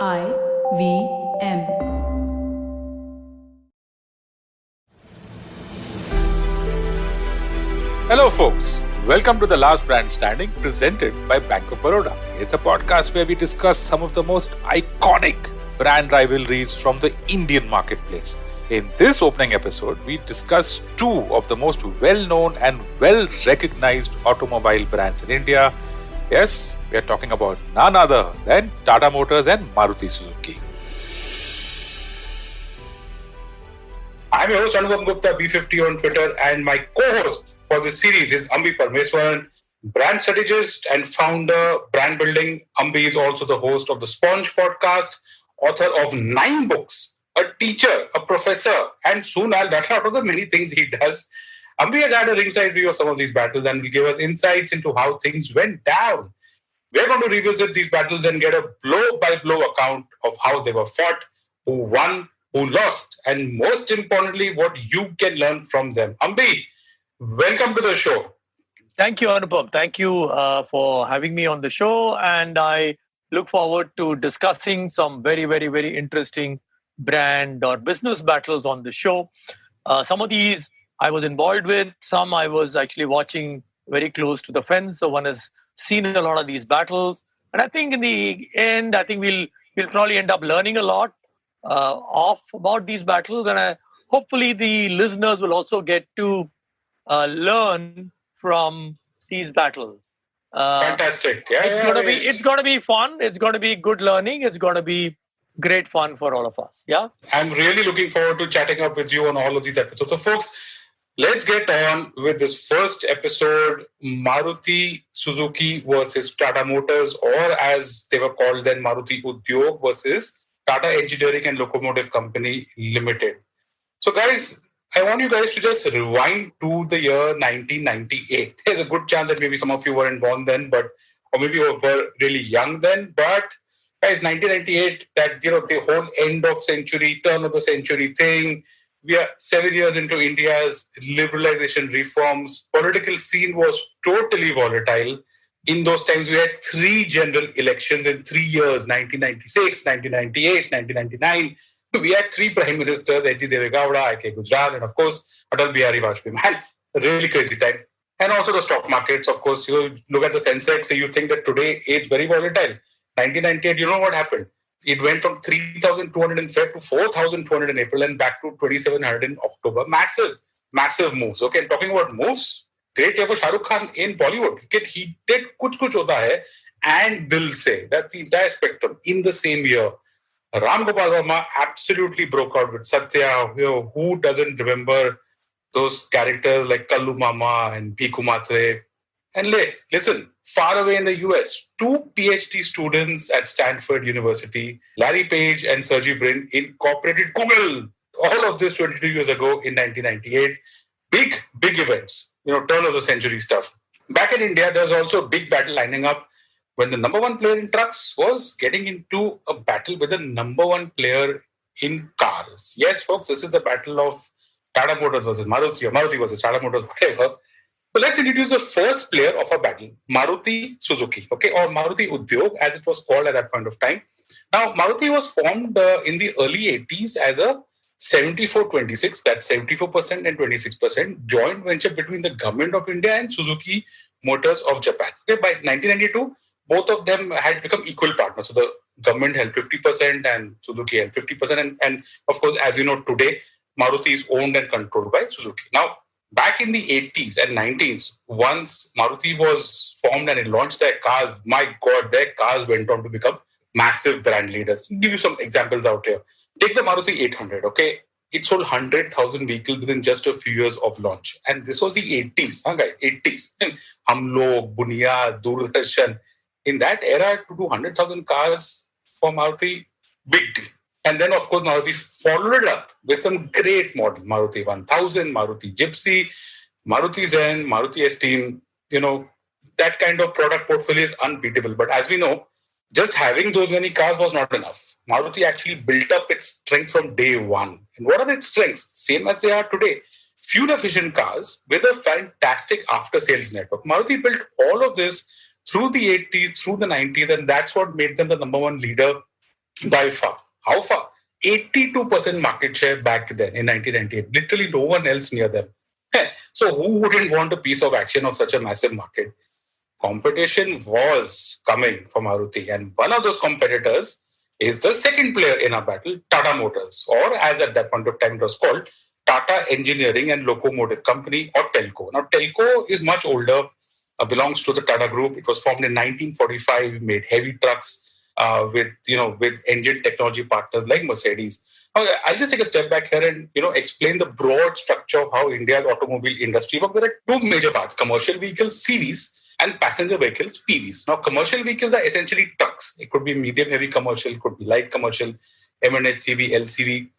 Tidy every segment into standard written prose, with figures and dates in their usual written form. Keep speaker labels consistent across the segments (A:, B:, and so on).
A: IVM.
B: Hello, folks. Welcome to The Last Brand Standing, presented by Bank of Baroda. It's a podcast where we discuss some of the most iconic brand rivalries from the Indian marketplace. In this opening episode, we discuss two of the most well-known and well-recognized automobile brands in India. Yes, we are talking about none other than Tata Motors and Maruti Suzuki.
C: I'm your host Anupam B50 on Twitter, and my co-host for this series is Ambi Parmeswaran, brand strategist and founder, brand building. Ambi is also the host of the Sponge podcast, author of 9 books, a teacher, a professor, and soon I'll data out of the many things he does. Ambi has had a ringside view of some of these battles and will give us insights into how things went down. We're going to revisit these battles and get a blow-by-blow account of how they were fought, who won, who lost, and most importantly, what you can learn from them. Ambi, welcome to the show.
D: Thank you, Anupam. Thank you for having me on the show. And I look forward to discussing some very, very, very interesting brand or business battles on the show. Some of these I was involved with. Some I was actually watching very close to the fence. So one has seen a lot of these battles. And I think in the end, I think we'll probably end up learning a lot about these battles. And hopefully the listeners will also get to learn from these battles.
C: Fantastic.
D: It's going to be fun. It's going to be good learning. It's going to be great fun for all of us. Yeah.
C: I'm really looking forward to chatting up with you on all of these episodes. So folks, let's get on with this first episode, Maruti Suzuki versus Tata Motors, or as they were called then, Maruti Udyog versus Tata Engineering and Locomotive Company Limited. So guys, I want you guys to just rewind to the year 1998. There's a good chance that maybe some of you weren't born then, or maybe you were really young then. But guys, 1998, that the whole end of century, turn of the century thing. We are 7 years into India's liberalization reforms. Political scene was totally volatile. In those times, we had 3 general elections in 3 years: 1996, 1998, 1999. We had 3 prime ministers: H.D. Deve Gowda, I.K. Gujral, and of course, Atal Bihari Vajpayee. Man, a really crazy time. And also the stock markets. Of course, you look at the Sensex, so you think that today it's very volatile. 1998, you know what happened? It went from 3,200 in Feb to 4,200 in April and back to 2,700 in October. Massive moves. Okay, and talking about moves, great year for Shah Rukh Khan in Bollywood. He did Kuch Kuch Hota Hai and Dil Se. That's the entire spectrum in the same year. Ram Gopal Verma absolutely broke out with Satya. Who doesn't remember those characters like Kallu Mama and Bhiku Matre? And listen, far away in the US, 2 PhD students at Stanford University, Larry Page and Sergey Brin, incorporated Google. All of this 22 years ago in 1998. Big events, turn of the century stuff. Back in India, there's also a big battle lining up when the number 1 player in trucks was getting into a battle with the number 1 player in cars. Yes, folks, this is the battle of Tata Motors versus Maruti, or Maruti versus Tata Motors, whatever. So let's introduce the first player of our battle, Maruti Suzuki, or Maruti Udyog, as it was called at that point of time. Now, Maruti was formed in the early 80s as a 74-26, that's 74% and 26% joint venture between the government of India and Suzuki Motors of Japan. Okay, by 1992, both of them had become equal partners. So the government held 50% and Suzuki held 50%. And of course, as you know, today, Maruti is owned and controlled by Suzuki. Now, back in the 80s and 90s, once Maruti was formed and it launched their cars, my God, their cars went on to become massive brand leaders. I'll give you some examples out here. Take the Maruti 800, okay? It sold 100,000 vehicles within just a few years of launch. And this was the 80s, guys, 80s. Hum Log, Bunyad, Doordarshan. In that era, to do 100,000 cars for Maruti, big deal. And then, of course, Maruti followed it up with some great models. Maruti 1000, Maruti Gypsy, Maruti Zen, Maruti Esteem. That kind of product portfolio is unbeatable. But as we know, just having those many cars was not enough. Maruti actually built up its strengths from day one. And what are its strengths? Same as they are today. Fuel-efficient cars with a fantastic after-sales network. Maruti built all of this through the 80s, through the 90s, and that's what made them the number 1 leader by far. How far? 82% market share back then in 1998. Literally no one else near them. So who wouldn't want a piece of action of such a massive market? Competition was coming for Maruti, and one of those competitors is the second player in our battle, Tata Motors, or as at that point of time it was called, Tata Engineering and Locomotive Company, or Telco. Now, Telco is much older, belongs to the Tata Group. It was formed in 1945, made heavy trucks with engine technology partners like Mercedes. Now, I'll just take a step back here and explain the broad structure of how India's automobile industry works. There are two major parts: commercial vehicles (CVs) and passenger vehicles (PVs). Now, commercial vehicles are essentially trucks. It could be medium-heavy commercial, could be light commercial, M&H CV, LCV.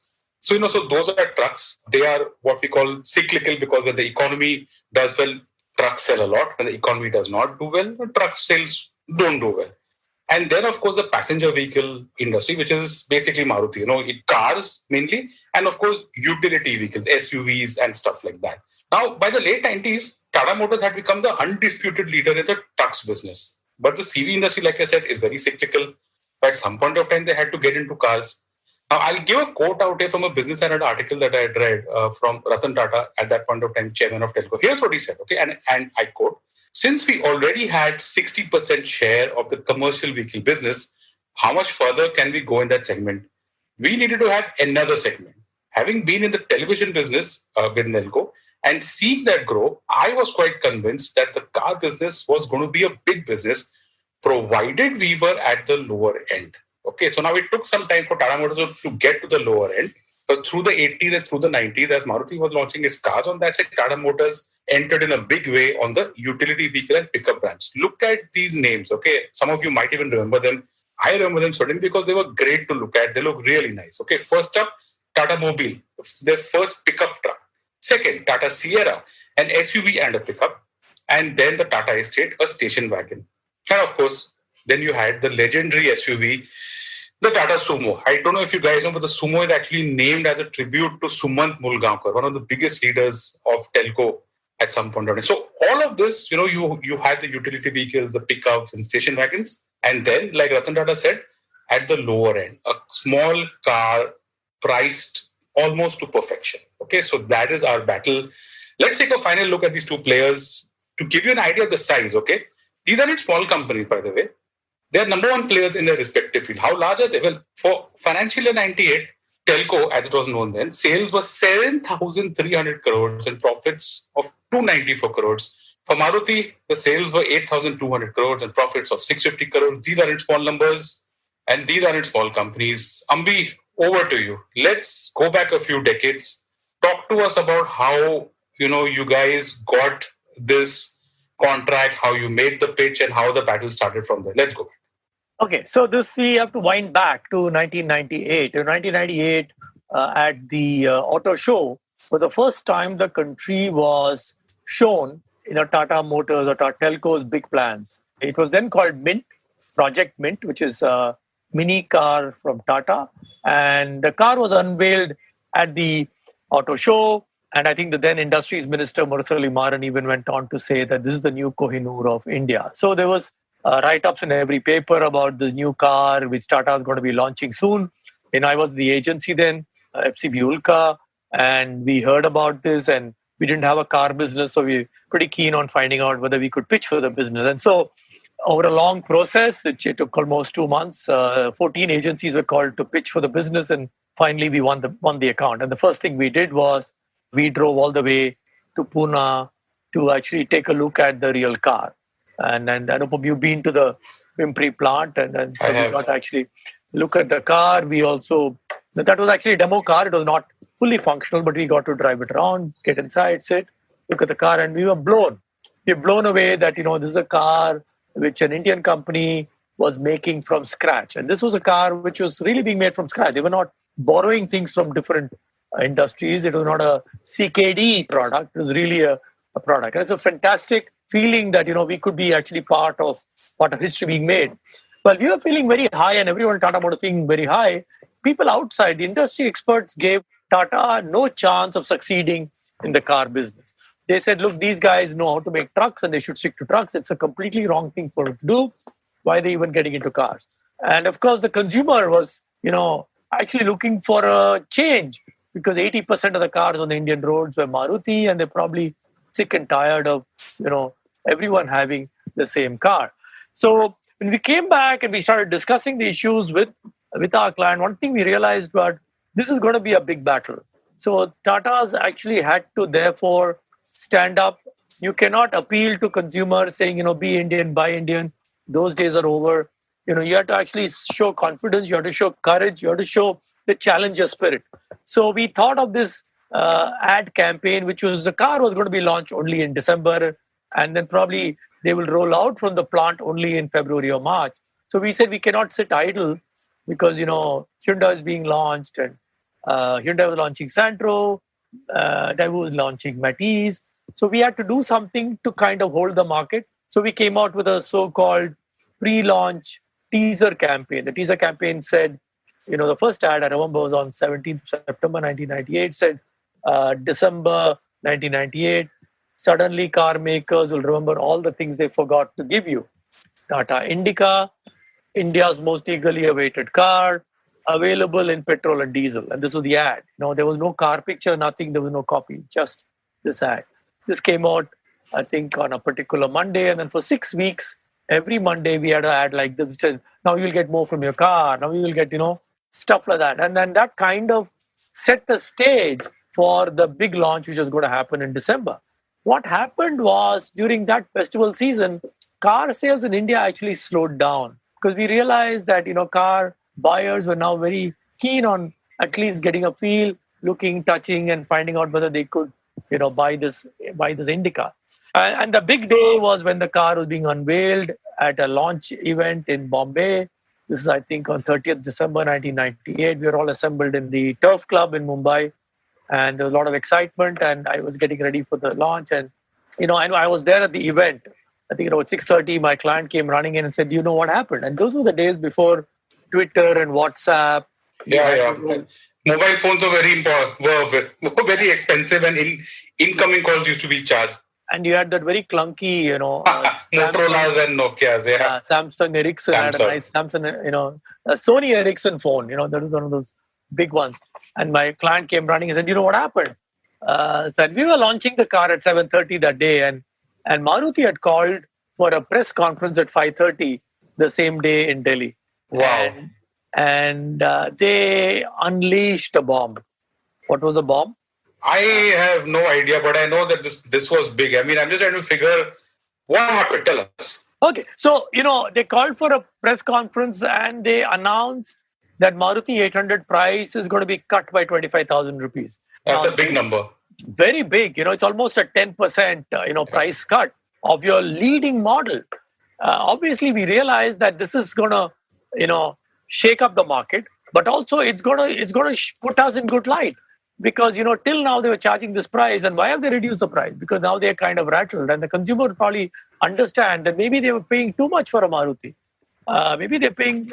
C: So those are trucks. They are what we call cyclical, because when the economy does well, trucks sell a lot. When the economy does not do well, truck sales don't do well. And then, of course, the passenger vehicle industry, which is basically Maruti, cars mainly, and of course, utility vehicles, SUVs and stuff like that. Now, by the late 90s, Tata Motors had become the undisputed leader in the trucks business. But the CV industry, like I said, is very cyclical. At some point of time, they had to get into cars. Now, I'll give a quote out here from a Business Standard article that I had read from Ratan Tata, at that point of time, chairman of Telco. Here's what he said, okay, and I quote, "Since we already had 60% share of the commercial vehicle business, how much further can we go in that segment? We needed to have another segment. Having been in the television business with Nelco and seeing that grow, I was quite convinced that the car business was going to be a big business, provided we were at the lower end." Okay, so now it took some time for Tata Motors to get to the lower end. Because through the 80s and through the 90s, as Maruti was launching its cars on that side, Tata Motors entered in a big way on the utility vehicle and pickup brands. Look at these names, okay? Some of you might even remember them. I remember them certainly because they were great to look at. They look really nice. Okay, first up, Tata Mobile, their first pickup truck. Second, Tata Sierra, an SUV and a pickup. And then the Tata Estate, a station wagon. And of course, then you had the legendary SUV, the Tata Sumo. I don't know if you guys know, but the Sumo is actually named as a tribute to Sumant Mulgaonkar, one of the biggest leaders of Telco at some point. So all of this, you had the utility vehicles, the pickups and station wagons. And then, like Ratan Tata said, at the lower end, a small car priced almost to perfection. Okay, so that is our battle. Let's take a final look at these two players to give you an idea of the size, okay? These aren't small companies, by the way. They are number one players in their respective field. How large are they? Well, for financial year 98, Telco, as it was known then, sales were 7,300 crores and profits of 294 crores. For Maruti, the sales were 8,200 crores and profits of 650 crores. These aren't small numbers and these aren't small companies. Ambi, over to you. Let's go back a few decades. Talk to us about how, you guys got this contract, how you made the pitch and how the battle started from there. Let's go back.
D: Okay, so this we have to wind back to 1998. In 1998, at the auto show, for the first time, the country was shown, Tata Motors or Tata Telco's big plans. It was then called Mint, Project Mint, which is a mini car from Tata. And the car was unveiled at the auto show. And I think the then Industries Minister, Murali Maran, even went on to say that this is the new Kohinoor of India. So there was write-ups in every paper about the new car, which Tata is going to be launching soon. And I was the agency then, FCB Ulka, and we heard about this, and we didn't have a car business, so we were pretty keen on finding out whether we could pitch for the business. And so over a long process, it took almost 2 months, 14 agencies were called to pitch for the business, and finally we won the account. And the first thing we did was we drove all the way to Pune to actually take a look at the real car. And Anupam, you've been to the Pimpri plant, and so we got to actually look at the car. We also, that was actually a demo car. It was not fully functional, but we got to drive it around, get inside, sit, look at the car, and we were blown. We were blown away that, this is a car which an Indian company was making from scratch. And this was a car which was really being made from scratch. They were not borrowing things from different industries. It was not a CKD product. It was really a product. And it's a fantastic feeling that, we could be actually part of history being made. Well, we were feeling very high, and everyone Tata Motors feeling very high. People outside, the industry experts, gave Tata no chance of succeeding in the car business. They said, look, these guys know how to make trucks and they should stick to trucks. It's a completely wrong thing for them to do. Why are they even getting into cars? And of course, the consumer was actually looking for a change because 80% of the cars on the Indian roads were Maruti, and they're probably sick and tired of, everyone having the same car. So when we came back and we started discussing the issues with our client, one thing we realized was this is going to be a big battle. So Tata's actually had to therefore stand up. You cannot appeal to consumers saying, be Indian, buy Indian. Those days are over. You have to actually show confidence. You have to show courage. You have to show the challenger spirit. So we thought of this ad campaign, which was the car was going to be launched only in December. And then probably they will roll out from the plant only in February or March. So we said we cannot sit idle because, Hyundai is being launched and Hyundai was launching Santro, Daewoo was launching Matiz. So we had to do something to kind of hold the market. So we came out with a so-called pre-launch teaser campaign. The teaser campaign said, the first ad I remember was on 17th September 1998, said December 1998, suddenly car makers will remember all the things they forgot to give you. Tata Indica, India's most eagerly awaited car, available in petrol and diesel. And this was the ad. There was no car picture, nothing. There was no copy, just this ad. This came out, I think, on a particular Monday. And then for 6 weeks, every Monday we had an ad like this. Which said, now you'll get more from your car. Now you will get, stuff like that. And then that kind of set the stage for the big launch, which was going to happen in December. What happened was during that festival season, car sales in India actually slowed down because we realized that, car buyers were now very keen on at least getting a feel, looking, touching, and finding out whether they could, buy this Indica. And the big day was when the car was being unveiled at a launch event in Bombay. This is, I think, on 30th December 1998. We were all assembled in the Turf Club in Mumbai. And there was a lot of excitement. And I was getting ready for the launch. And, I was there at the event. I think at 6:30, my client came running in and said, do you know what happened? And those were the days before Twitter and WhatsApp.
C: Yeah. Mobile phones were very important, were very expensive, and incoming calls used to be charged.
D: And you had that very clunky,
C: Motorola's and Nokia's. Yeah.
D: Samsung Ericsson had a nice Samsung, Sony Ericsson phone. That was one of those big ones. And my client came running and said, you know what happened? Said we were launching the car at 7:30 that day, and Maruti had called for a press conference at 5:30 the same day in Delhi.
C: Wow.
D: And they unleashed a bomb. What was the bomb?
C: I have no idea, but I know that this was big. I mean, I'm just trying to figure what happened. Tell us.
D: Okay. So, they called for a press conference and they announced that Maruti 800 price is going to be cut by 25,000 rupees.
C: That's a big number.
D: Very big. It's almost a 10%, price cut of your leading model. Obviously, we realized that this is going to, shake up the market, but also it's going to put us in good light. Because, till now they were charging this price. And why have they reduced the price? Because now they're kind of rattled. And the consumer would probably understand that maybe they were paying too much for a Maruti. Maybe they're paying,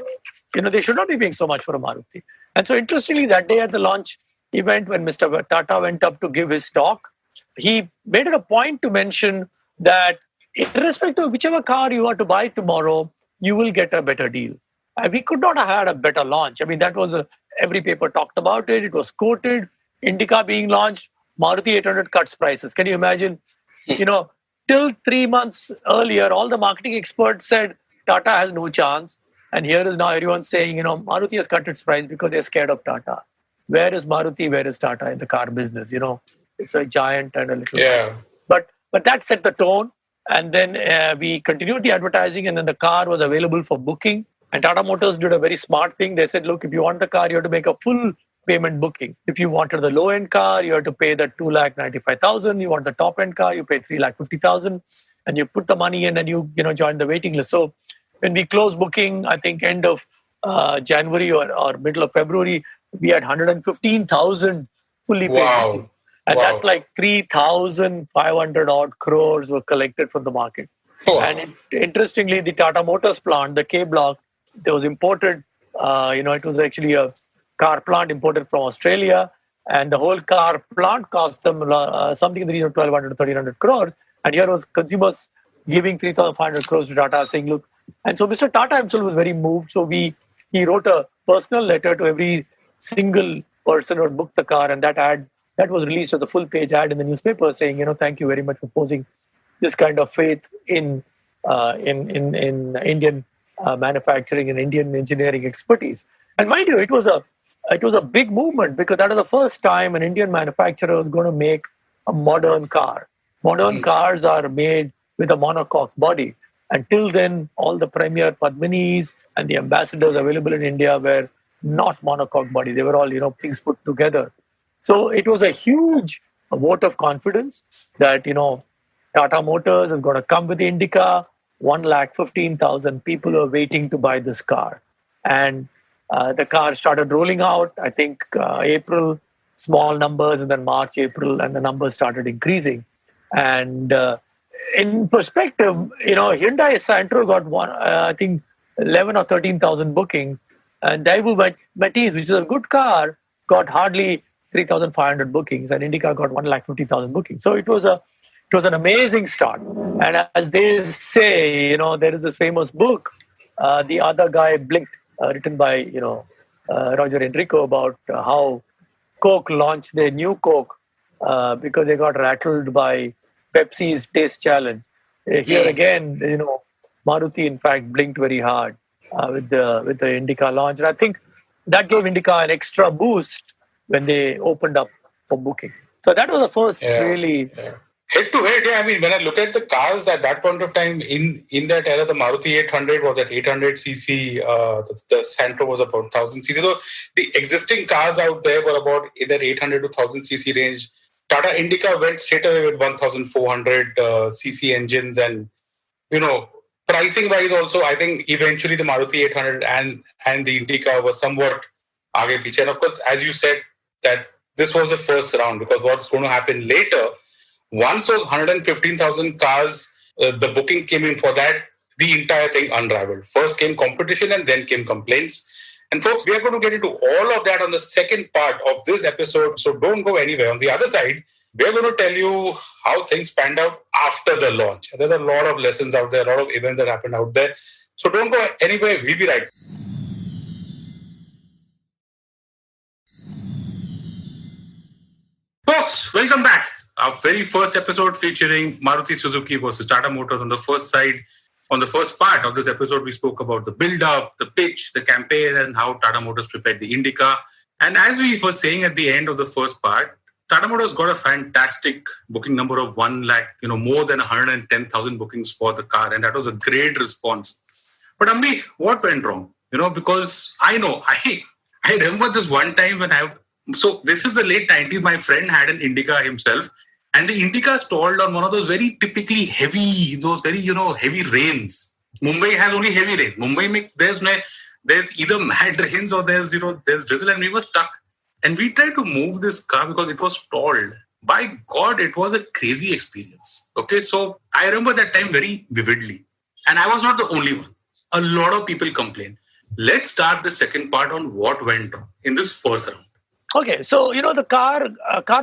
D: they should not be paying so much for a Maruti. And so interestingly, that day at the launch event, when Mr. Tata went up to give his talk, he made it a point to mention that irrespective of whichever car you are to buy tomorrow, you will get a better deal. And we could not have had a better launch. I mean, that was every paper talked about it. It was quoted. Indica being launched, Maruti 800 cuts prices. Can you imagine? Till 3 months earlier, all the marketing experts said Tata has no chance. And here is now everyone saying, Maruti has cut its price because they're scared of Tata. Where is Maruti? Where is Tata in the car business? It's a giant and a little.
C: Yeah.
D: But that set the tone. And then we continued the advertising, and then the car was available for booking. And Tata Motors did a very smart thing. They said, look, if you want the car, you have to make a full payment booking. If you wanted the low-end car, you have to pay the 2,95,000. You want the top-end car, you pay 3,50,000. And you put the money in and you join the waiting list. So when we closed booking, I think end of January or middle of February, we had 115,000 fully paid.
C: Wow.
D: And that's like 3,500 odd crores were collected from the market.
C: Wow.
D: And interestingly, the Tata Motors plant, the K block, that was imported. It was actually a car plant imported from Australia. And the whole car plant cost them something in the region of 1,200 to 1,300 crores. And here was consumers giving 3,500 crores to Tata saying, look. And so Mr. Tata himself was very moved. So he wrote a personal letter to every single person who had booked the car, and that was released as a full page ad in the newspaper saying, thank you very much for posing this kind of faith in Indian manufacturing and Indian engineering expertise. And mind you, it was a big movement because that was the first time an Indian manufacturer was going to make a modern car. Modern cars are made with a monocoque body. Until then, all the premier Padminis and the ambassadors available in India were not monocoque body. They were all, things put together. So it was a huge vote of confidence that, Tata Motors is going to come with the Indica. 115,000 people are waiting to buy this car. And the car started rolling out, I think April, small numbers, and then March, April, and the numbers started increasing. And in perspective, Hyundai Santro got I think 11 or 13,000 bookings. And Daewoo Matiz, which is a good car, got hardly 3,500 bookings. And Indica got 150,000 bookings. So it was an amazing start. And as they say, there is this famous book, The Other Guy Blinked, written by, Roger Enrico, about how Coke launched their new Coke because they got rattled by Pepsi's Taste Challenge. Here again, Maruti, in fact, blinked very hard with the Indica launch. And I think that gave Indica an extra boost when they opened up for booking. So that was the first really...
C: Yeah. Head to head, I mean, when I look at the cars at that point of time, in that era, the Maruti 800 was at 800cc, the Santro was about 1000cc. So the existing cars out there were about in that 800 to 1000cc range. Tata Indica went straight away with 1400cc engines, and, pricing wise also, I think eventually the Maruti 800 and the Indica was somewhat aage piche. And of course, as you said, that this was the first round, because what's going to happen later, once those 115,000 cars, the booking came in for that, the entire thing unraveled. First came competition and then came complaints. And folks, we are going to get into all of that on the second part of this episode, so don't go anywhere. On the other side, we are going to tell you how things panned out after the launch. There's a lot of lessons out there, a lot of events that happened out there. So don't go anywhere, we'll be right. Folks, welcome back. Our very first episode featuring Maruti Suzuki versus Tata Motors. On the first part of this episode, we spoke about the build-up, the pitch, the campaign, and how Tata Motors prepared the Indica. And as we were saying at the end of the first part, Tata Motors got a fantastic booking number of 1 lakh, more than 110,000 bookings for the car. And that was a great response. But Ambi, what went wrong? Because I remember this one time so this is the late 90s, my friend had an Indica himself. And the Indica stalled on one of those very typically heavy, heavy rains. Mumbai has only heavy rain. Mumbai, there's either mad rains or there's drizzle, and we were stuck. And we tried to move this car because it was stalled. By God, it was a crazy experience. Okay, so I remember that time very vividly. And I was not the only one. A lot of people complained. Let's start the second part on what went wrong in this first round.
D: Okay, so the car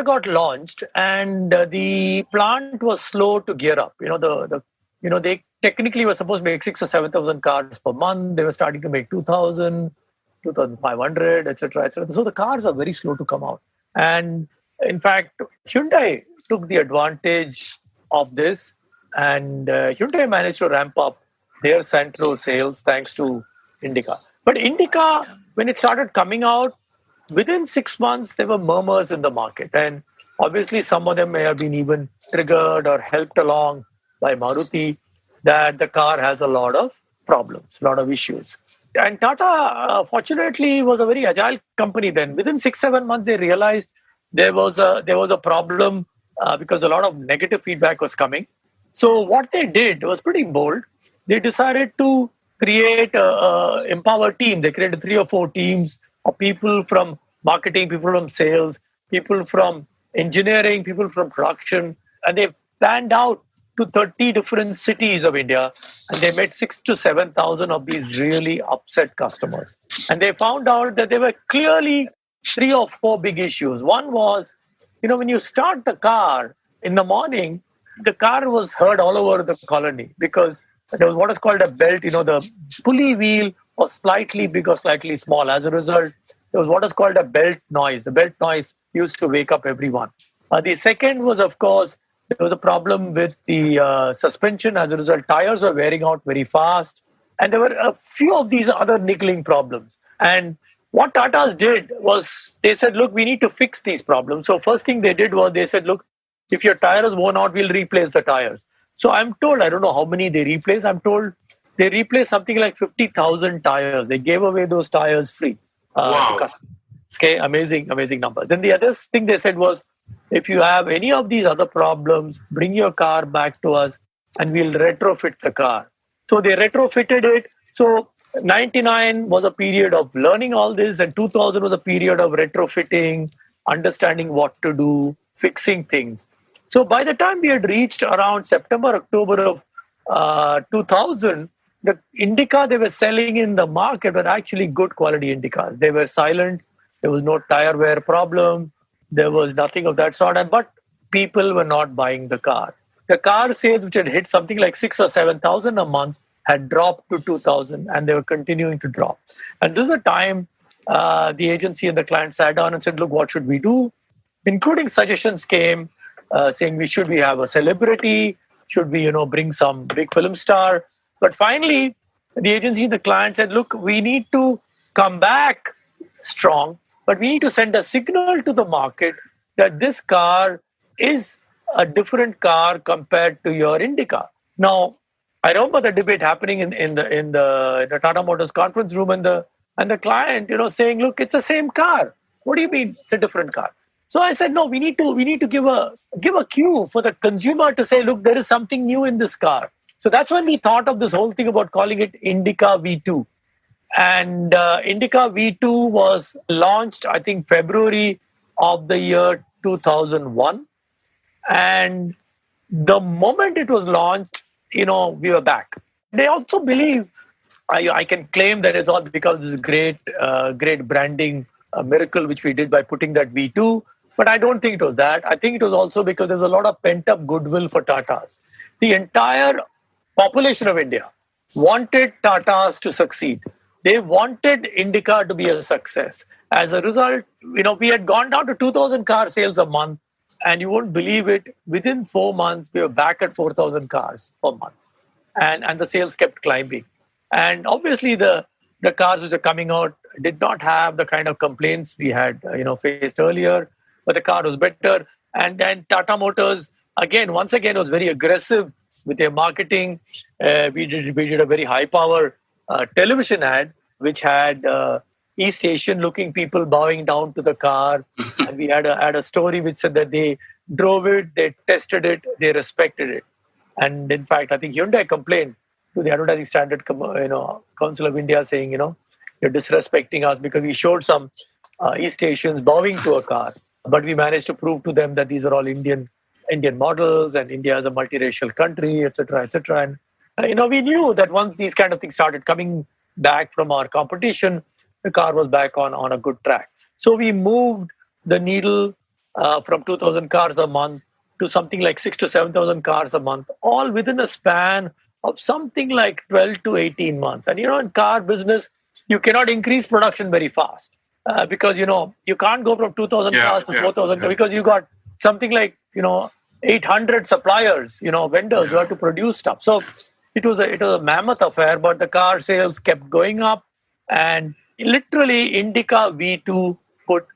D: got launched, and the plant was slow to gear up. They technically were supposed to make 6,000 or 7,000 cars per month. They were starting to make 2,000, 2,500, etc., etc. So the cars were very slow to come out. And in fact, Hyundai took the advantage of this, and Hyundai managed to ramp up their Santro sales thanks to Indica. But Indica, when it started coming out, within 6 months, there were murmurs in the market. And obviously, some of them may have been even triggered or helped along by Maruti, that the car has a lot of problems, a lot of issues. And Tata, fortunately, was a very agile company then. Within 6-7 months, they realized there was a problem because a lot of negative feedback was coming. So what they did was pretty bold. They decided to create an empowered team. They created 3 or 4 teams of people from marketing, people from sales, people from engineering, people from production. And they planned out to 30 different cities of India. And they met 6,000 to 7,000 of these really upset customers. And they found out that there were clearly 3 or 4 big issues. One was, when you start the car in the morning, the car was heard all over the colony because there was what is called a belt. The pulley wheel was slightly big or slightly small. As a result, there was what is called a belt noise. The belt noise used to wake up everyone. The second was, of course, there was a problem with the suspension. As a result, tires were wearing out very fast. And there were a few of these other niggling problems. And what Tata's did was they said, look, we need to fix these problems. So first thing they did was they said, look, if your tire is worn out, we'll replace the tires. So I'm told, I don't know how many they replaced. I'm told they replaced something like 50,000 tires. They gave away those tires free.
C: Wow.
D: To customers. Okay, amazing number. Then the other thing they said was, if you have any of these other problems, bring your car back to us and we'll retrofit the car. So they retrofitted it. So 99 was a period of learning all this, and 2000 was a period of retrofitting, understanding what to do, fixing things. So by the time we had reached around September, October of 2000, the Indica they were selling in the market were actually good quality Indicas. They were silent. There was no tire wear problem. There was nothing of that sort. But people were not buying the car. The car sales, which had hit something like 6,000 or 7,000 a month, had dropped to 2,000, and they were continuing to drop. And this is the time the agency and the client sat down and said, look, what should we do? Including suggestions came saying should we have a celebrity? Should we, bring some big film star? But finally, the agency and the client said, look, we need to come back strong, but we need to send a signal to the market that this car is a different car compared to your Indica. Now, I remember the debate happening in the Tata Motors conference room, and the client, saying, "Look, it's the same car. What do you mean it's a different car?" So I said, "No, we need to give a cue for the consumer to say, look, there is something new in this car." So that's when we thought of this whole thing about calling it Indica V2. And Indica V2 was launched, I think, February of the year 2001. And the moment it was launched, we were back. They also believe, I can claim that it's all because of this great branding miracle which we did by putting that V2. But I don't think it was that. I think it was also because there's a lot of pent-up goodwill for Tatas. The entire population of India wanted Tatas to succeed. They wanted Indica to be a success. As a result, we had gone down to 2,000 car sales a month. And you won't believe it, within 4 months, we were back at 4,000 cars per month. And the sales kept climbing. And obviously, the cars which are coming out did not have the kind of complaints we had faced earlier, but the car was better. And then Tata Motors, once again, was very aggressive with their marketing. We did a very high-power television ad, which had East Asian looking people bowing down to the car. And we had a story which said that they drove it, they tested it, they respected it. And in fact, I think Hyundai complained to the Advertising Standard Council of India saying, you're disrespecting us because we showed some East Asians bowing to a car. But we managed to prove to them that these are all Indian models and India is a multiracial country, etc., etc. And, we knew that once these kind of things started coming back from our competition, the car was back on a good track. So we moved the needle from 2,000 cars a month to something like 6,000 to 7,000 cars a month, all within a span of something like 12 to 18 months. And, in car business, you cannot increase production very fast because, you can't go from 2,000 cars to 4,000 because you got something like, 800 suppliers, vendors who have to produce stuff. So it was a mammoth affair, but the car sales kept going up. And literally, Indica V2 put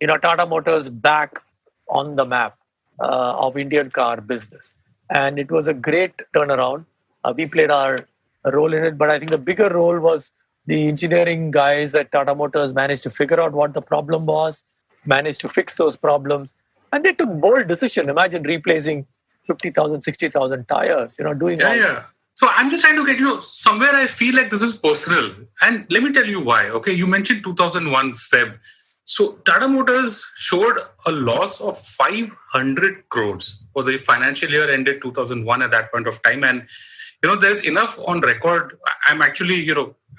D: Tata Motors back on the map of Indian car business. And it was a great turnaround. We played our role in it, but I think the bigger role was the engineering guys at Tata Motors managed to figure out what the problem was, managed to fix those problems. And they took bold decision. Imagine replacing 50,000, 60,000 tires, doing all that.
C: So I'm just trying to get, somewhere I feel like this is personal. And let me tell you why. Okay, you mentioned 2001 Feb. So Tata Motors showed a loss of 500 crores for the financial year ended 2001 at that point of time. And, there's enough on record. I'm actually,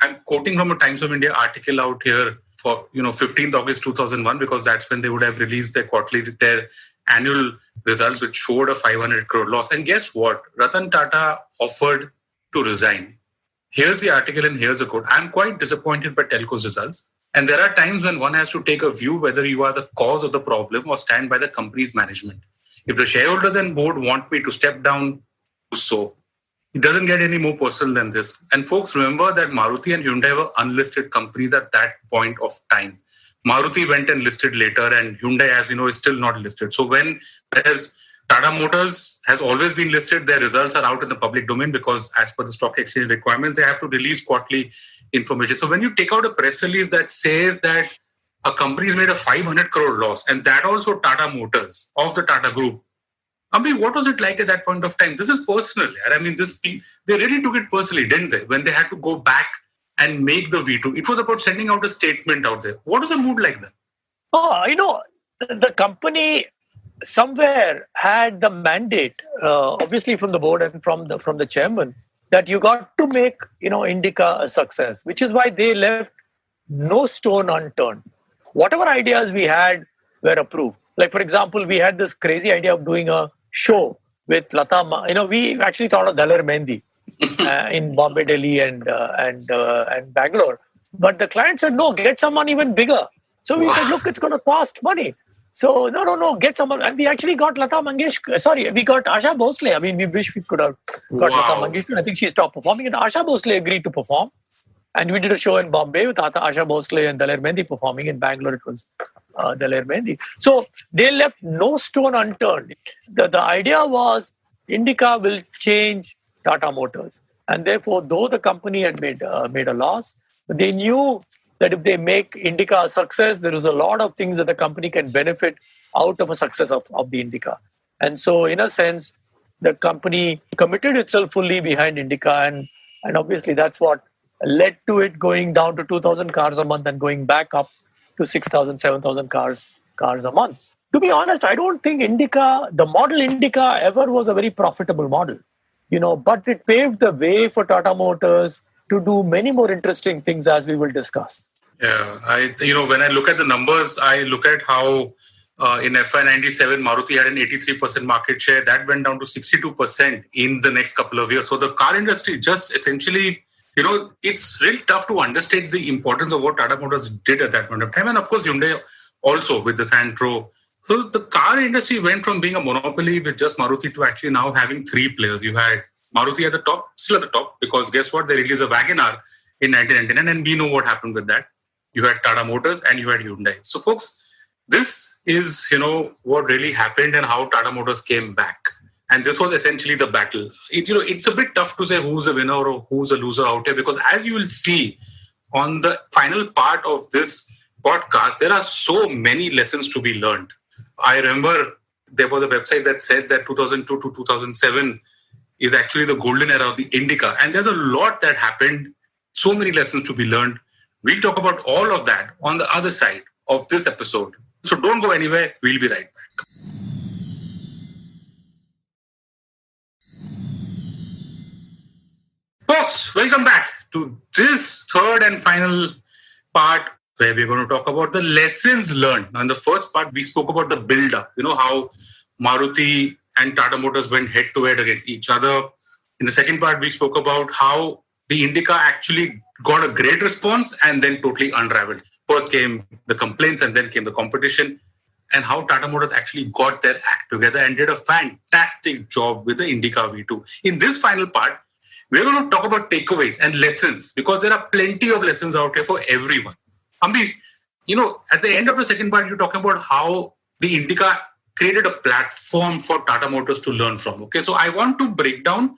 C: I'm quoting from a Times of India article out here for, 15th August 2001, because that's when they would have released their annual results, which showed a 500 crore loss. And guess what? Ratan Tata offered to resign. Here's the article and here's the quote. I'm quite disappointed by telco's results. And there are times when one has to take a view whether you are the cause of the problem or stand by the company's management. If the shareholders and board want me to step down, do so. It doesn't get any more personal than this. And folks, remember that Maruti and Hyundai were unlisted companies at that point of time. Maruti went and listed later, and Hyundai, as we know, is still not listed. So whereas Tata Motors has always been listed, their results are out in the public domain because as per the stock exchange requirements, they have to release quarterly information. So when you take out a press release that says that a company has made a 500 crore loss, and that also Tata Motors of the Tata Group, I mean, what was it like at that point of time? This is personal. I mean, they really took it personally, didn't they? When they had to go back and make the V2. It was about sending out a statement out there. What was the mood like then?
D: Oh, the company somewhere had the mandate, obviously from the board and from the chairman, that you got to make Indica a success, which is why they left no stone unturned. Whatever ideas we had were approved. Like, for example, we had this crazy idea of doing a show with Lata. We actually thought of Dalar Mehndi in Bombay, Delhi, and Bangalore. But the client said, no, get someone even bigger. So we said, look, it's going to cost money. So no, get someone. And we actually got we got Asha Bhosle. I mean, we wish we could have got Lata Mangeshkar. I think she stopped performing, and Asha Bhosle agreed to perform. And we did a show in Bombay with Asha Bhosle and Dalar Mehndi performing. In Bangalore, it was Dalar Mehndi. So they left no stone unturned. The idea was Indica will change Tata Motors. And therefore, though the company had made a loss, they knew that if they make Indica a success, there is a lot of things that the company can benefit out of a success of the Indica. And so, in a sense, the company committed itself fully behind Indica. And obviously, that's what led to it going down to 2,000 cars a month and going back up to 6,000, 7,000 cars a month. To be honest, I don't think the model Indica ever was a very profitable model, but it paved the way for Tata Motors to do many more interesting things, as we will discuss.
C: Yeah, when I look at the numbers, I look at how in FY97, Maruti had an 83% market share. That went down to 62% in the next couple of years. So the car industry just essentially, it's really tough to understate the importance of what Tata Motors did at that point of time. And of course, Hyundai also with the Santro. So the car industry went from being a monopoly with just Maruti to actually now having three players. You had Maruti at the top, still at the top, because guess what? They released a WagonR in 1999, and we know what happened with that. You had Tata Motors and you had Hyundai. So folks, this is, what really happened and how Tata Motors came back. And this was essentially the battle. It's a bit tough to say who's a winner or who's a loser out here, because as you will see on the final part of this podcast, there are so many lessons to be learned. I remember there was a website that said that 2002 to 2007 is actually the golden era of the Indica. And there's a lot that happened, so many lessons to be learned. We'll talk about all of that on the other side of this episode. So don't go anywhere. We'll be right back. Folks, welcome back to this third and final part where we're going to talk about the lessons learned. Now, in the first part, we spoke about the build-up, how Maruti and Tata Motors went head-to-head against each other. In the second part, we spoke about how the Indica actually got a great response and then totally unraveled. First came the complaints and then came the competition, and how Tata Motors actually got their act together and did a fantastic job with the Indica V2. In this final part, we're going to talk about takeaways and lessons, because there are plenty of lessons out here for everyone. Ambi, at the end of the second part, you're talking about how the Indica created a platform for Tata Motors to learn from. Okay, so I want to break down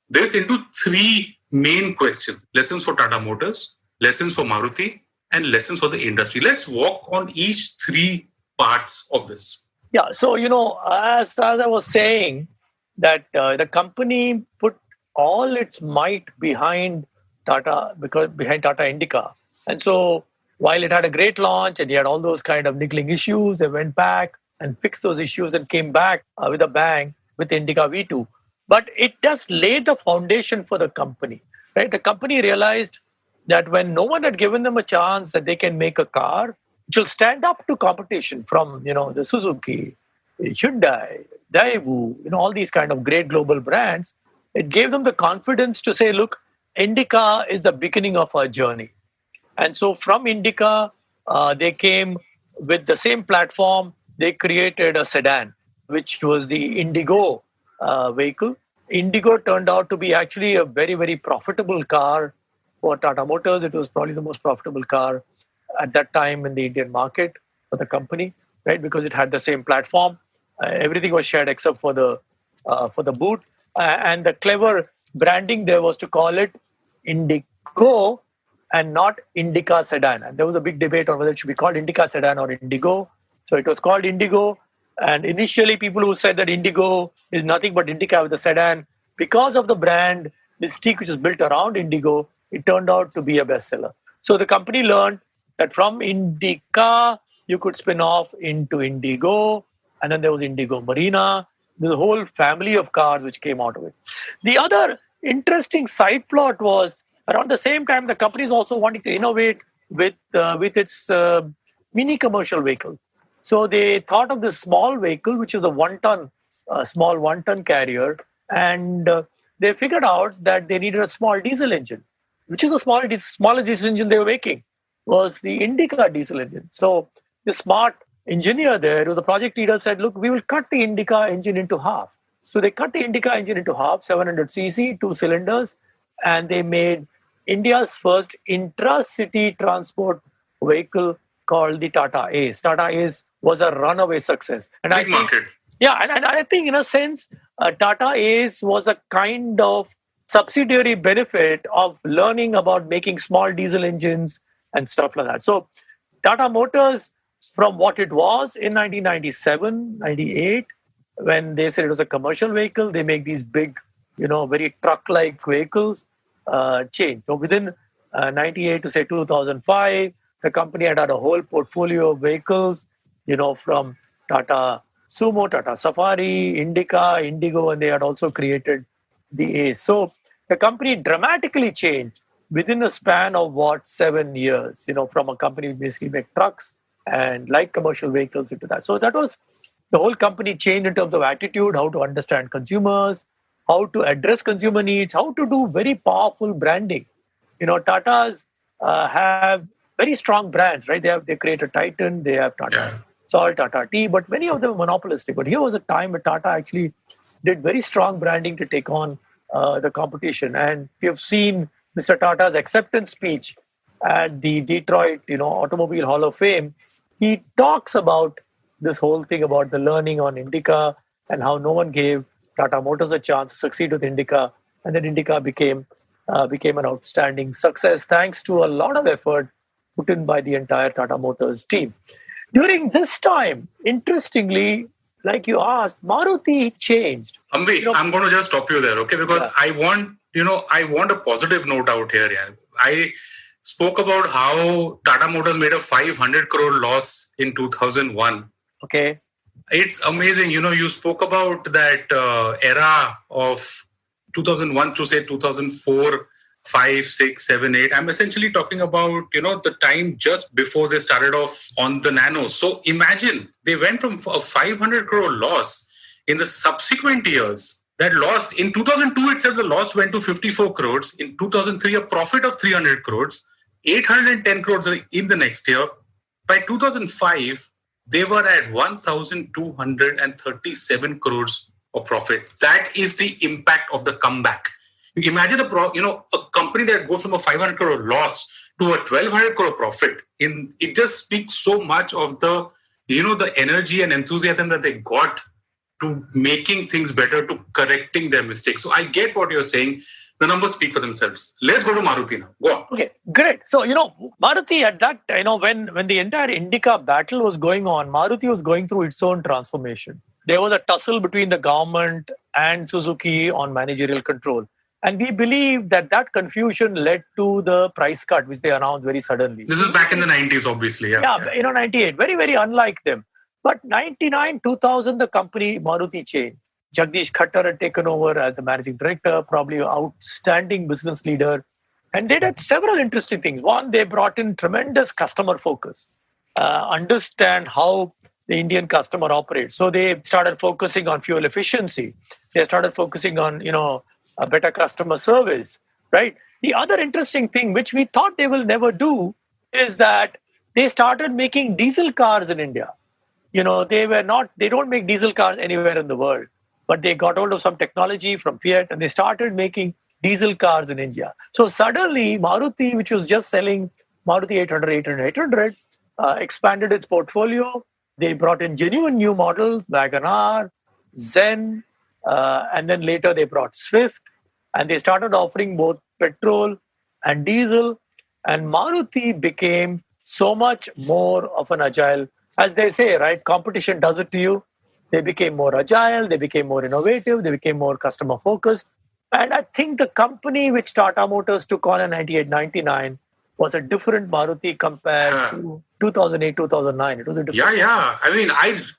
C: this into three main questions. Lessons for Tata Motors, lessons for Maruti, and lessons for the industry. Let's walk on each three parts of this.
D: Yeah, so, as I was saying, that the company put all its might behind Tata Indica. And so while it had a great launch and you had all those kind of niggling issues, they went back and fixed those issues and came back with a bang with Indica V2. But it just laid the foundation for the company, right? The company realized that when no one had given them a chance that they can make a car which will stand up to competition from, the Suzuki, Hyundai, Daewoo, all these kind of great global brands, it gave them the confidence to say, look, Indica is the beginning of our journey. And so from Indica, they came with the same platform. They created a sedan, which was the Indigo vehicle. Indigo turned out to be actually a very, very profitable car for Tata Motors. It was probably the most profitable car at that time in the Indian market for the company, right? Because it had the same platform. Everything was shared except for the boot. And the clever branding there was to call it Indigo and not Indica sedan. And there was a big debate on whether it should be called Indica sedan or Indigo. So it was called Indigo. And initially, people who said that Indigo is nothing but Indica with a sedan, because of the brand mystique which is built around Indigo, it turned out to be a bestseller. So the company learned that from Indica, you could spin off into Indigo, and then there was Indigo Marina. There's a whole family of cars which came out of it. The other interesting side plot was around the same time, the company is also wanting to innovate with its mini commercial vehicle. So they thought of this small vehicle, which is a small one-ton carrier, and they figured out that they needed a small diesel engine, which is the smallest diesel engine they were making, was the Indica diesel engine. So the smart engineer there, the project leader, said, look, we will cut the Indica engine into half. So they cut the Indica engine into half, 700cc, 2 cylinders, and they made India's first intra-city transport vehicle called the Tata Ace. Tata Ace was a runaway success. And
C: Big market.
D: Yeah, and I think in a sense, Tata Ace was a kind of subsidiary benefit of learning about making small diesel engines and stuff like that. So Tata Motors, from what it was in 1997, 98, when they said it was a commercial vehicle, they make these big, very truck-like vehicles, change. So within 98 to say 2005, the company had a whole portfolio of vehicles, from Tata Sumo, Tata Safari, Indica, Indigo, and they had also created the Ace. So the company dramatically changed within a span of 7 years, from a company which basically made trucks and light commercial vehicles into that. So that was the whole company changed in terms of attitude, how to understand consumers, how to address consumer needs, how to do very powerful branding. Tatas have very strong brands, right? They created Titan, they have Tata Salt, Tata Tea, but many of them are monopolistic. But here was a time where Tata actually did very strong branding to take on the competition. And we have seen Mr. Tata's acceptance speech at the Detroit, Automobile Hall of Fame. He talks about this whole thing about the learning on Indica and how no one gave Tata Motors a chance to succeed with Indica. And then Indica became an outstanding success thanks to a lot of effort put in by the entire Tata Motors team. During this time, interestingly, like you asked, Maruti changed.
C: Ambi, I'm going to just stop you there, okay? Because I want a positive note out here. Yeah. I spoke about how Tata Motors made a 500 crore loss in 2001.
D: Okay.
C: It's amazing. You spoke about that era of 2001 to say 2004, 5, 6, 7, 8. I'm essentially talking about, the time just before they started off on the Nano. So imagine they went from a 500 crore loss in the subsequent years. That loss in 2002 itself, the loss went to 54 crores. In 2003, a profit of 300 crores, 810 crores in the next year. By 2005, they were at 1,237 crores of profit. That is the impact of the comeback. You imagine a company that goes from a 500 crore loss to a 1,200 crore profit. It just speaks so much of the energy and enthusiasm that they got to making things better, to correcting their mistakes. So I get what you're saying. The numbers speak for themselves. Let's go to Maruti now. Go on.
D: Okay, great. So, Maruti at that, when the entire Indica battle was going on, Maruti was going through its own transformation. There was a tussle between the government and Suzuki on managerial control. And we believe that confusion led to the price cut, which they announced very suddenly.
C: This is back in the 90s, obviously. Yeah,
D: 98. Very, very unlike them. But 99, 2000, the company Maruti changed. Jagdish Khattar had taken over as the managing director, probably an outstanding business leader. And they did several interesting things. One, they brought in tremendous customer focus, understand how the Indian customer operates. So they started focusing on fuel efficiency. They started focusing on, a better customer service, right? the other interesting thing, which we thought they will never do, is that they started making diesel cars in India. They don't make diesel cars anywhere in the world, but they got hold of some technology from Fiat and they started making diesel cars in India. So suddenly Maruti, which was just selling Maruti 800, expanded its portfolio. They brought in genuine new models, WagonR, Zen, and then later they brought Swift, and they started offering both petrol and diesel. And Maruti became so much more of an agile, as they say, right? Competition does it to you. They became more agile, they became more innovative, they became more customer focused. And I think the company which Tata Motors took on in 98, 99 was a different Maruti compared to 2008, 2009. It was a different.
C: Yeah. I mean,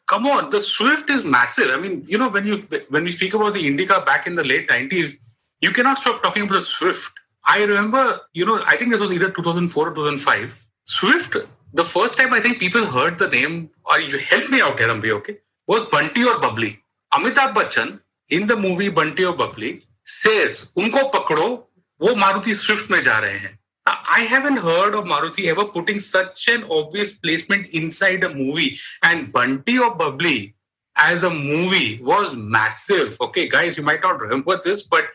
C: come on. The Swift is massive. I mean, when we speak about the Indica back in the late 90s, you cannot stop talking about the Swift. I remember, I think this was either 2004 or 2005. Swift, the first time I think people heard the name, or you help me out here, Ambi, okay, was Bunty or Bubbly. Amitabh Bachchan in the movie Bunty or Bubbly says, "Unko pakdo, wo Maruti Swift mein ja rahe hain." I haven't heard of Maruti ever putting such an obvious placement inside a movie. And Bunty or Bubbly as a movie was massive. Okay, guys, you might not remember this, but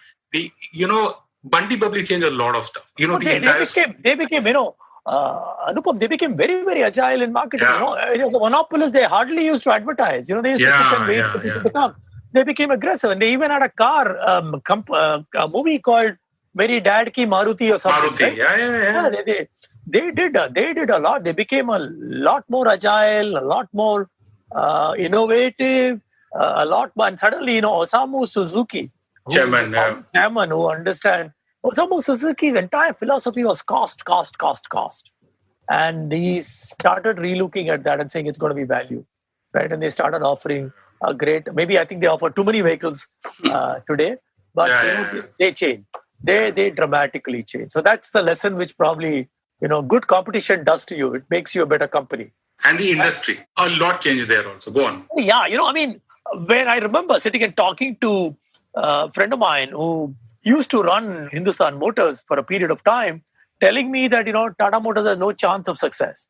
C: Bunty Bubbly changed a lot of stuff.
D: They became, Anupam, they became very, very agile in marketing. The monopolists, they hardly used to advertise. They used to sit and wait for people to come. They became aggressive, and they even had a car, a movie called Meri Dad Ki Maruti or something.
C: Maruti, right?
D: They did a lot. They became a lot more agile, a lot more innovative, a lot more. And suddenly, Osamu Suzuki, chairman who understand. Osamu Suzuki's entire philosophy was cost. And he started relooking at that and saying it's going to be value, right? And they started offering a great, maybe I think they offer too many vehicles today, but they changed. They dramatically change. So that's the lesson which probably, good competition does to you. It makes you a better company.
C: And the industry, a lot changed there also. Go on.
D: Yeah, when I remember sitting and talking to a friend of mine who used to run Hindustan Motors for a period of time, telling me that, Tata Motors has no chance of success.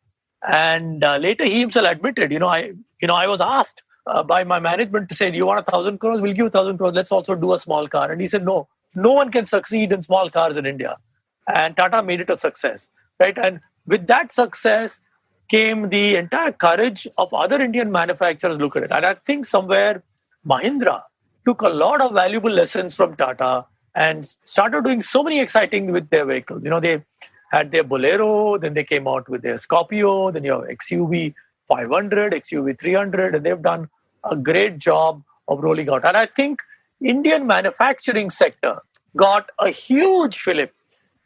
D: And later he himself admitted, I was asked by my management to say, do you want 1,000 crores? We'll give 1,000 crores. Let's also do a small car. And he said, no one can succeed in small cars in India. And Tata made it a success, right? And with that success came the entire courage of other Indian manufacturers look at it. And I think somewhere Mahindra took a lot of valuable lessons from Tata and started doing so many exciting with their vehicles. They had their Bolero, then they came out with their Scorpio, then you have XUV 500, XUV 300, and they've done a great job of rolling out. And I think Indian manufacturing sector got a huge fillip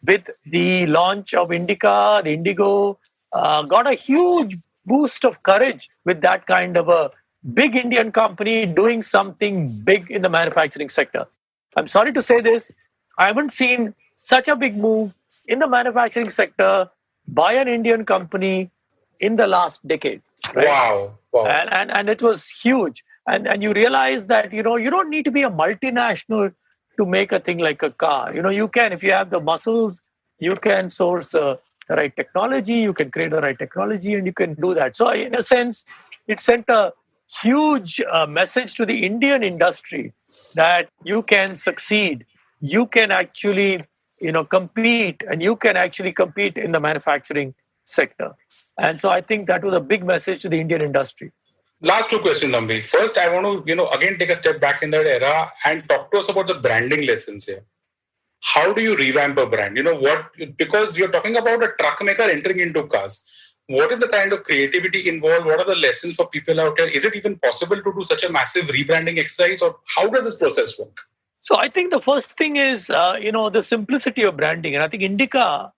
D: with the launch of Indica, the Indigo, got a huge boost of courage with that kind of a big Indian company doing something big in the manufacturing sector. I'm sorry to say this, I haven't seen such a big move in the manufacturing sector by an Indian company in the last decade. Right?
C: Wow.
D: And it was huge. And you realize that, you don't need to be a multinational to make a thing like a car. You can, if you have the muscles, you can source the right technology, you can create the right technology, and you can do that. So in a sense, it sent a huge message to the Indian industry that you can succeed, you can actually, compete, and you can actually compete in the manufacturing sector. And so I think that was a big message to the Indian industry.
C: Last two questions, Ambi. First, I want to, again, take a step back in that era and talk to us about the branding lessons here. How do you revamp a brand? Because you're talking about a truck maker entering into cars. What is the kind of creativity involved? What are the lessons for people out here? Is it even possible to do such a massive rebranding exercise, or how does this process work?
D: So I think the first thing is, the simplicity of branding. And I think Indica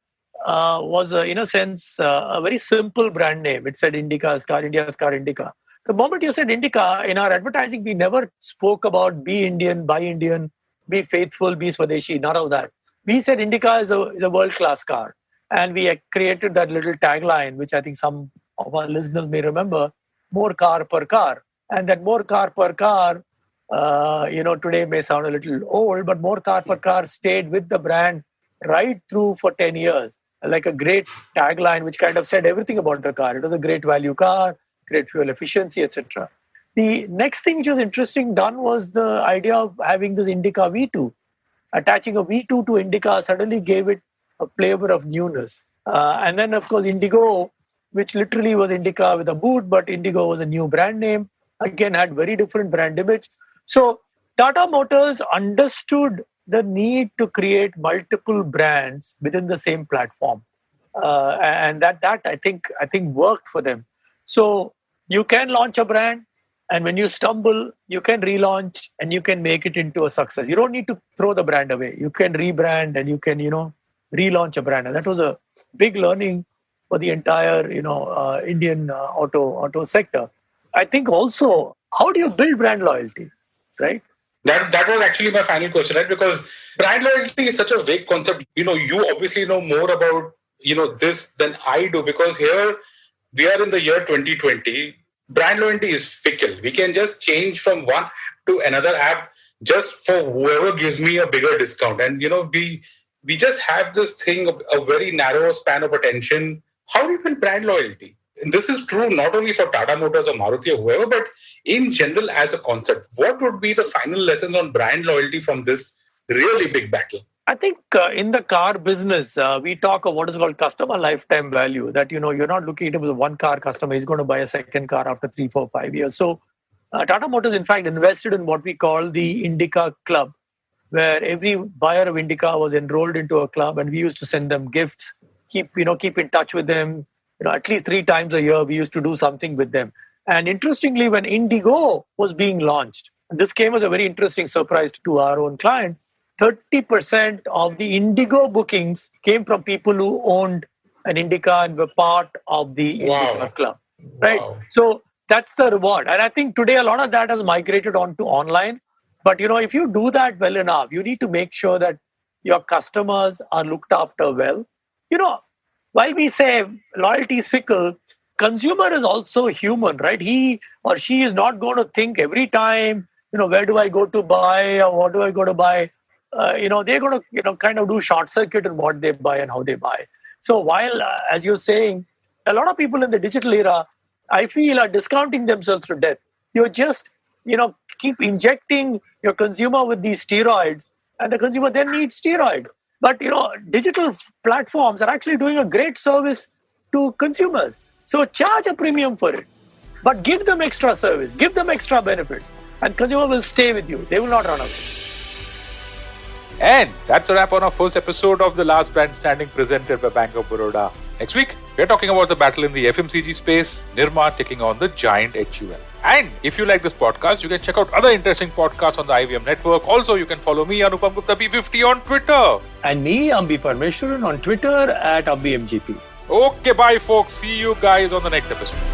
D: was, in a sense, a very simple brand name. It said Indica's car, India's car, Indica. The moment you said Indica, in our advertising, we never spoke about be Indian, buy Indian, be faithful, be Swadeshi, none of that. We said Indica is a world-class car. And we created that little tagline, which I think some of our listeners may remember, more car per car. And that more car per car, today may sound a little old, but more car per car stayed with the brand right through for 10 years, like a great tagline, which kind of said everything about the car. It was a great value car, great fuel efficiency, etc. The next thing which was interesting done was the idea of having this Indica V2. Attaching a V2 to Indica suddenly gave it a flavor of newness. And then, of course, Indigo, which literally was Indica with a boot, but Indigo was a new brand name. Again, had very different brand image. So Tata Motors understood the need to create multiple brands within the same platform. And that I think worked for them. So you can launch a brand, and when you stumble, you can relaunch and you can make it into a success. You don't need to throw the brand away. You can rebrand and you can, relaunch a brand. And that was a big learning for the entire, Indian auto sector. I think also, how do you build brand loyalty, right?
C: That was actually my final question, right? Because brand loyalty is such a vague concept. You obviously know more about, this than I do, because here we are in the year 2020. Brand loyalty is fickle. We can just change from one app to another app just for whoever gives me a bigger discount. And, we just have this thing of a very narrow span of attention. How do you build brand loyalty? And this is true not only for Tata Motors or Maruti or whoever, but in general as a concept. What would be the final lessons on brand loyalty from this really big battle?
D: I think in the car business, we talk of what is called customer lifetime value, that, you're not looking at it as a one car customer. He's going to buy a second car after 3, 4, 5 years. So Tata Motors, in fact, invested in what we call the Indica Club, where every buyer of Indica was enrolled into a club, and we used to send them gifts, keep in touch with them. At least 3 times a year, we used to do something with them. And interestingly, when Indigo was being launched, and this came as a very interesting surprise to our own client, 30% of the Indigo bookings came from people who owned an Indica and were part of the Indica Club. Right? Wow. So that's the reward. And I think today a lot of that has migrated onto online. But, if you do that well enough, you need to make sure that your customers are looked after well. While we say loyalty is fickle, consumer is also human, right? He or she is not going to think every time, where do I go to buy or what do I go to buy? They're going to, kind of do short circuit in what they buy and how they buy. So while, as you're saying, a lot of people in the digital era, I feel, are discounting themselves to death. You're just, keep injecting your consumer with these steroids, and the consumer then needs steroids. But, digital platforms are actually doing a great service to consumers. So charge a premium for it, but give them extra service, give them extra benefits, and consumer will stay with you. They will not run away.
B: And that's a wrap on our first episode of The Last Brand Standing, presented by Bank of Baroda. Next week, we're talking about the battle in the FMCG space, Nirma taking on the giant HUL. And if you like this podcast, you can check out other interesting podcasts on the IVM network. Also, you can follow me, Anupam Gupta P50 on Twitter.
D: And me, Ambi Parmeshwaran, on Twitter @AmbiMGP.
B: Okay, bye folks. See you guys on the next episode.